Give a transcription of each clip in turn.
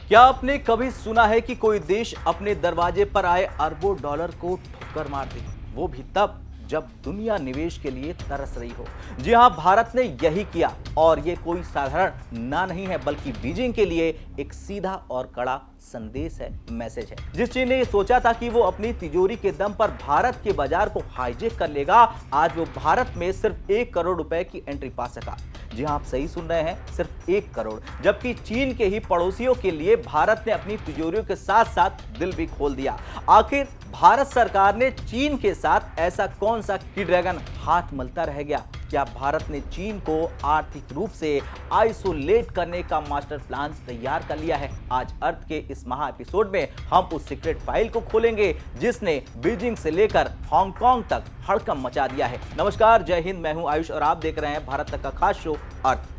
क्या आपने कभी सुना है कि कोई देश अपने दरवाजे पर आए अरबों डॉलर को ठोकर मार दे, वो भी तब जब दुनिया निवेश के लिए तरस रही हो। जी हां, भारत ने यही किया और ये कोई साधारण ना नहीं है, बल्कि बीजिंग के लिए एक सीधा और कड़ा संदेश है, मैसेज है। जिस चीन ने ये सोचा था कि वो अपनी तिजोरी के दम पर भारत के बाजार को हाईजेक कर लेगा, आज वो भारत में सिर्फ 1 करोड़ रुपए की एंट्री पा सका। जी हां, आप सही सुन रहे हैं, सिर्फ 1 करोड़। जबकि चीन के ही पड़ोसियों के लिए भारत ने अपनी तिजोरियों के साथ साथ दिल भी खोल दिया। आखिर भारत सरकार ने चीन के साथ ऐसा कौन सा की ड्रैगन हाथ मलता रह गया? क्या भारत ने चीन को आर्थिक रूप से आइसोलेट करने का मास्टर प्लान तैयार कर लिया है? आज अर्थ के इस महा एपिसोड में हम उस सीक्रेट फाइल को खोलेंगे जिसने बीजिंग से लेकर हांगकांग तक हड़कंप मचा दिया है। नमस्कार, जय हिंद, मैं हूं आयुष और आप देख रहे हैं भारत तक का खास शो अर्थ।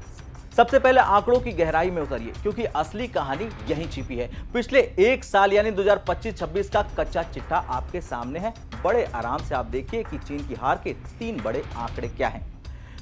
सबसे पहले आंकड़ों की गहराई में उतरिए, क्योंकि असली कहानी यहीं छिपी है। पिछले 1 साल यानी 2025-26 का कच्चा चिट्ठा आपके सामने है। बड़े आराम से आप देखिए कि चीन की हार के 3 बड़े आंकड़े क्या हैं।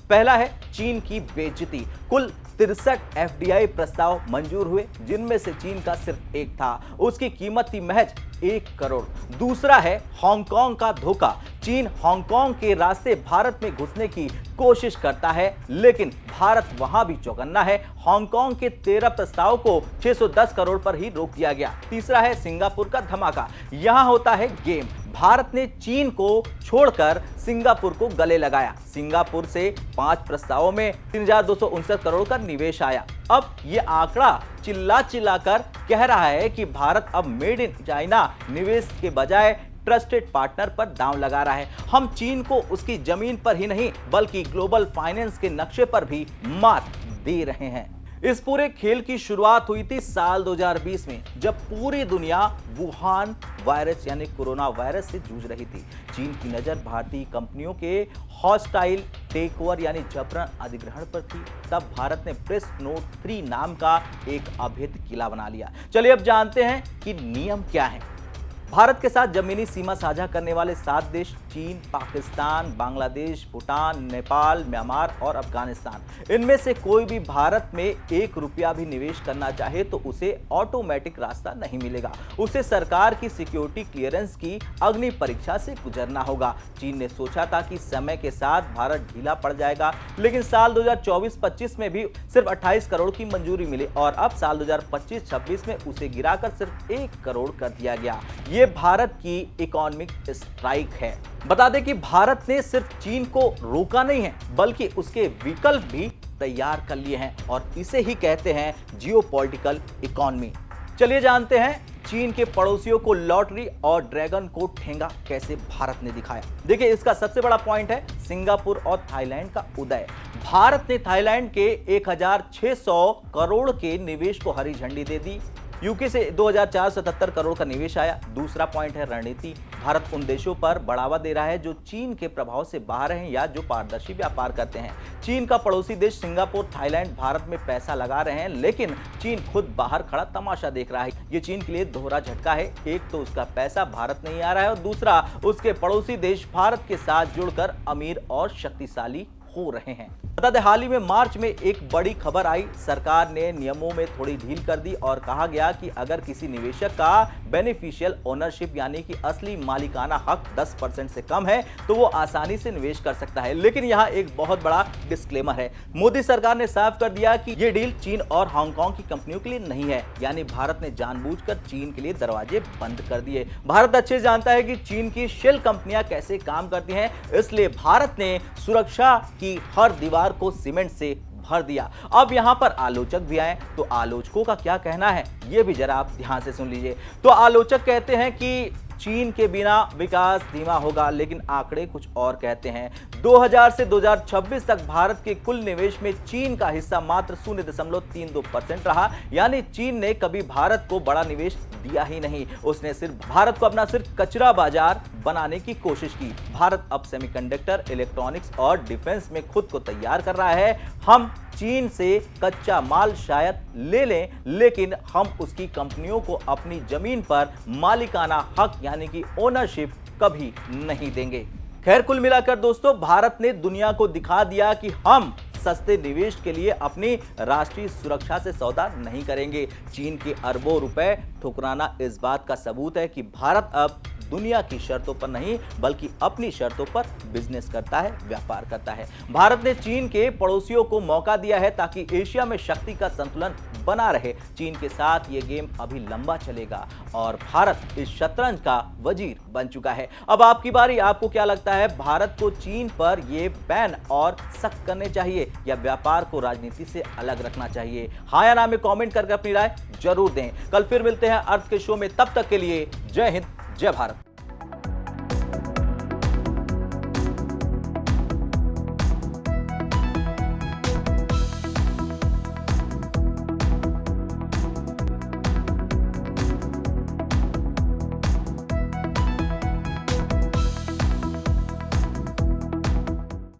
पहला है चीन की बेइज्जती। कुल 63 एफडीआई प्रस्ताव मंजूर हुए, जिनमें से चीन का सिर्फ एक था। उसकी कीमत थी महज 1 करोड़। दूसरा है हांगकांग का धोखा। चीन हांगकांग के रास्ते भारत में घुसने की कोशिश करता है, लेकिन भारत वहां भी चौकन्ना है। हांगकांग के 13 प्रस्ताव को 610 करोड़ पर ही रोक दिया गया। तीसरा है सिंगापुर का धमाका। यहां होता है गेम। भारत ने चीन को छोड़कर सिंगापुर को गले लगाया। सिंगापुर से 5 प्रस्तावों में 3269 करोड़ का निवेश आया। अब यह आंकड़ा चिल्ला चिल्लाकर कह रहा है कि भारत अब मेड इन चाइना निवेश के बजाय ट्रस्टेड पार्टनर पर दांव लगा रहा है। हम चीन को उसकी जमीन पर ही नहीं, बल्कि ग्लोबल फाइनेंस के नक्शे पर भी मात दे रहे हैं। इस पूरे खेल की शुरुआत हुई थी साल 2020 में, जब पूरी दुनिया वुहान वायरस यानी कोरोना वायरस से जूझ रही थी। चीन की नजर भारतीय कंपनियों के हॉस्टाइल टेकओवर यानी जबरन अधिग्रहण पर थी। तब भारत ने प्रेस नोट 3 नाम का एक अभेद किला बना लिया। चलिए अब जानते हैं कि नियम क्या है। भारत के साथ जमीनी सीमा साझा करने वाले 7 देश चीन, पाकिस्तान, बांग्लादेश, भूटान, नेपाल, म्यांमार और अफगानिस्तान। इनमें से कोई भी भारत में 1 रुपया भी निवेश करना चाहे तो उसे ऑटोमेटिक रास्ता नहीं मिलेगा। उसे सरकार की सिक्योरिटी क्लियरेंस की अग्नि परीक्षा से गुजरना होगा। चीन ने सोचा था कि समय के साथ भारत ढीला पड़ जाएगा, लेकिन साल 2024-25 में भी सिर्फ 28 करोड़ की मंजूरी मिली और अब साल 2025-26 में उसे गिराकर सिर्फ 1 करोड़ कर दिया गया। ये भारत की इकोनॉमिक स्ट्राइक है। बता दें कि भारत ने सिर्फ चीन को रोका नहीं है, बल्कि उसके विकल्प भी तैयार कर लिए हैं और इसे ही कहते हैं जियोपॉलिटिकल इकोनॉमी। चलिए जानते हैं चीन के पड़ोसियों को लॉटरी और ड्रैगन को ठेंगा कैसे भारत ने दिखाया। देखिए, इसका सबसे बड़ा पॉइंट है सिंगापुर और थाईलैंड का उदय। भारत ने थाईलैंड के 1600 करोड़ के निवेश को हरी झंडी दे दी। यूके से 2477 करोड़ का निवेश आया। दूसरा पॉइंट है रणनीति। भारत उन देशों पर बढ़ावा दे रहा है जो चीन के प्रभाव से बाहर हैं या जो पारदर्शी व्यापार करते हैं। चीन का पड़ोसी देश सिंगापुर, थाईलैंड भारत में पैसा लगा रहे हैं, लेकिन चीन खुद बाहर खड़ा तमाशा देख रहा है। ये चीन के लिए दोहरा झटका है। एक तो उसका पैसा भारत नहीं आ रहा है और दूसरा उसके पड़ोसी देश भारत के साथ जुड़कर अमीर और शक्तिशाली हो रहे हैं। बता दें, हाल ही में मार्च में एक बड़ी खबर आई। सरकार ने नियमों में थोड़ी ढील कर दी और कहा गया कि अगर किसी निवेशक का बेनिफिशियल ओनरशिप यानी कि असली मालिकाना हक 10% से कम है तो वो आसानी से निवेश कर सकता है। लेकिन यहाँ एक बहुत बड़ा डिस्क्लेमर है। मोदी सरकार ने साफ कर दिया कि ये डील चीन और हांगकांग की कंपनियों के लिए नहीं है। यानी भारत ने जानबूझकर चीन के लिए दरवाजे बंद कर दिए। भारत अच्छे जानता है कि चीन की शेल कंपनियां कैसे काम करती हैं, इसलिए भारत ने सुरक्षा की हर दीवार को सीमेंट से भर दिया। अब यहां पर आलोचक भी आए, तो आलोचकों का क्या कहना है यह भी जरा आप ध्यान से सुन लीजिए। तो आलोचक कहते हैं कि चीन के बिना विकास धीमा होगा, लेकिन आंकड़े कुछ और कहते हैं। 2000 से 2026 तक भारत के कुल निवेश में चीन का हिस्सा मात्र 0.32% रहा। यानी चीन ने कभी भारत को बड़ा निवेश दिया ही नहीं। उसने सिर्फ भारत को अपना सिर्फ कचरा बाजार बनाने की कोशिश की। भारत अब सेमीकंडक्टर, इलेक्ट्रॉनिक्स और डिफेंस में खुद को तैयार कर रहा है। हम चीन से कच्चा माल शायद ले लें, लेकिन हम उसकी कंपनियों को अपनी जमीन पर मालिकाना हक यानी कि ओनरशिप कभी नहीं देंगे। खैर, कुल मिलाकर दोस्तों, भारत ने दुनिया को दिखा दिया कि हम सस्ते निवेश के लिए अपनी राष्ट्रीय सुरक्षा से सौदा नहीं करेंगे। चीन के अरबों रुपए ठुकराना इस बात का सबूत है कि भारत अब दुनिया की शर्तों पर नहीं बल्कि अपनी शर्तों पर बिजनेस करता है, व्यापार करता है। भारत ने चीन के पड़ोसियों को मौका दिया है ताकि एशिया में शक्ति का संतुलन बना रहे। चीन के साथ यह गेम अभी लंबा चलेगा और भारत इस शतरंज का वजीर बन चुका है। अब आपकी बारी, आपको क्या लगता है, भारत को चीन पर यह बैन और सख्त करने चाहिए या व्यापार को राजनीति से अलग रखना चाहिए? हाँ या ना में कमेंट करके अपनी राय जरूर दें। कल फिर मिलते हैं अर्थ के शो में, तब तक के लिए जय हिंद, जय भारत।